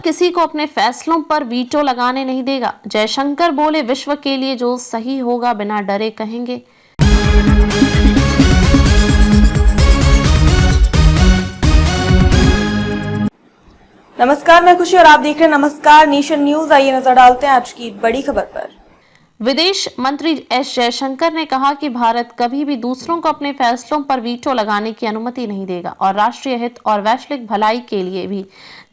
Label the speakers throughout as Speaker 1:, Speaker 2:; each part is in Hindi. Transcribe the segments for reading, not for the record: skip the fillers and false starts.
Speaker 1: भारत किसी को अपने फैसलों पर वीटो लगाने नहीं देगा। जयशंकर बोले, विश्व के लिए जो सही होगा बिना डरे कहेंगे।
Speaker 2: नमस्कार, मैं खुशी और आप देख रहे हैं नमस्कार नेशन न्यूज। आइए नजर डालते हैं आज की बड़ी खबर पर।
Speaker 1: विदेश मंत्री एस जयशंकर ने कहा कि भारत कभी भी दूसरों को अपने फैसलों पर वीटो लगाने की अनुमति नहीं देगा और राष्ट्रीय हित और वैश्विक भलाई के लिए भी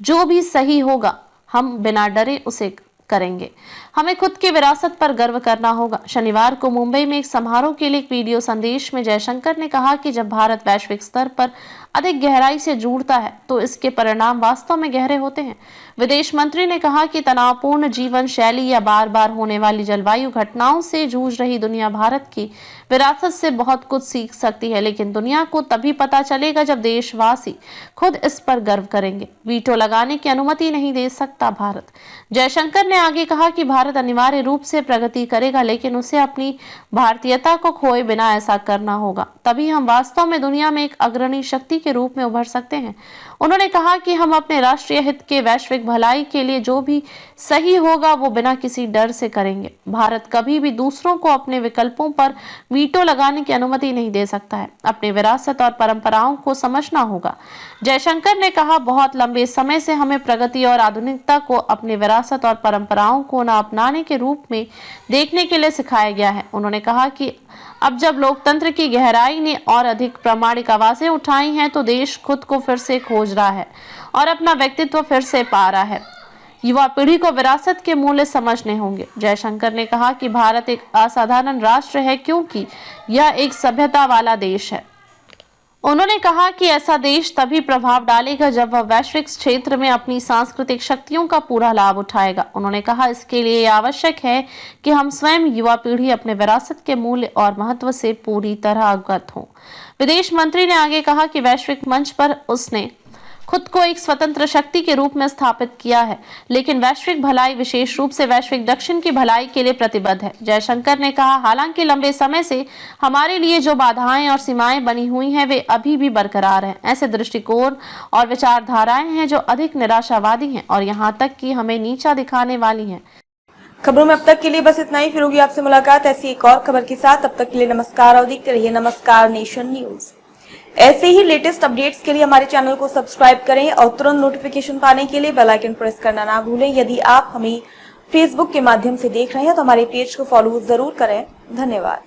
Speaker 1: जो भी सही होगा हम बिना डरे उसे करेंगे। हमें खुद की विरासत पर गर्व करना होगा। शनिवार को मुंबई में एक समारोह के लिए एक वीडियो संदेश में जयशंकर ने कहा कि जब भारत वैश्विक स्तर पर अधिक गहराई से जुड़ता है तो इसके परिणाम वास्तव में गहरे होते हैं। विदेश मंत्री ने कहा कि तनावपूर्ण जीवन शैली या बार बार होने वाली जलवायु घटनाओं से जूझ रही दुनिया भारत की विरासत से बहुत कुछ सीख सकती है, लेकिन दुनिया को तभी पता चलेगा जब देशवासी खुद इस पर गर्व करेंगे। वीटो लगाने की अनुमति नहीं दे सकता भारत। जयशंकर ने आगे कहा कि भारत अनिवार्य रूप से प्रगति करेगा, लेकिन उसे अपनी भारतीयता को खोए बिना ऐसा करना होगा। तभी हम वास्तव में दुनिया में एक अग्रणी शक्ति के रूप में उभर सकते हैं। उन्होंने कहा कि हम अपने राष्ट्रीय हित के वैश्विक भलाई के लिए जो भी सही होगा वो बिना किसी डर से करेंगे। भारत कभी भी दूसरों को अपने विकल्पों पर वीटो लगाने की अनुमति नहीं दे सकता है। अपनी विरासत और परंपराओं को समझना होगा। जयशंकर ने कहा, बहुत लंबे समय से हमें प्रगति और आधुनिकता को अपनी विरासत और परंपराओं को न अपनाने के रूप में देखने के लिए सिखाया गया है। उन्होंने कहा कि अब जब लोकतंत्र की गहराई ने और अधिक प्रामाणिक आवाजें उठाई हैं तो देश खुद को फिर से खोज रहा है और अपना व्यक्तित्व फिर से पा रहा है। युवा पीढ़ी को विरासत के मूल्य समझने होंगे। जयशंकर ने कहा कि भारत एक असाधारण राष्ट्र है क्योंकि यह एक सभ्यता वाला देश है। उन्होंने कहा कि ऐसा देश तभी प्रभाव डालेगा जब वह वैश्विक क्षेत्र में अपनी सांस्कृतिक शक्तियों का पूरा लाभ उठाएगा। उन्होंने कहा, इसके लिए आवश्यक है कि हम स्वयं युवा पीढ़ी अपने विरासत के मूल्य और महत्व से पूरी तरह अवगत हों। विदेश मंत्री ने आगे कहा कि वैश्विक मंच पर उसने खुद को एक स्वतंत्र शक्ति के रूप में स्थापित किया है, लेकिन वैश्विक भलाई, विशेष रूप से वैश्विक दक्षिण की भलाई के लिए प्रतिबद्ध है। जयशंकर ने कहा, हालांकि लंबे समय से हमारे लिए जो बाधाएं और सीमाएं बनी हुई हैं वे अभी भी बरकरार हैं। ऐसे दृष्टिकोण और विचारधाराएं हैं जो अधिक निराशावादी हैं और यहाँ तक कि हमें नीचा दिखाने वाली हैं।
Speaker 2: खबरों में अब तक के लिए बस इतना ही। फिर होगी आपसे मुलाकात ऐसी एक और खबर के साथ। तब तक के लिए नमस्कार और देखते रहिए नमस्कार नेशन न्यूज। ऐसे ही लेटेस्ट अपडेट्स के लिए हमारे चैनल को सब्सक्राइब करें और तुरंत नोटिफिकेशन पाने के लिए बेल आइकन प्रेस करना ना भूलें। यदि आप हमें फेसबुक के माध्यम से देख रहे हैं तो हमारे पेज को फॉलो जरूर करें। धन्यवाद।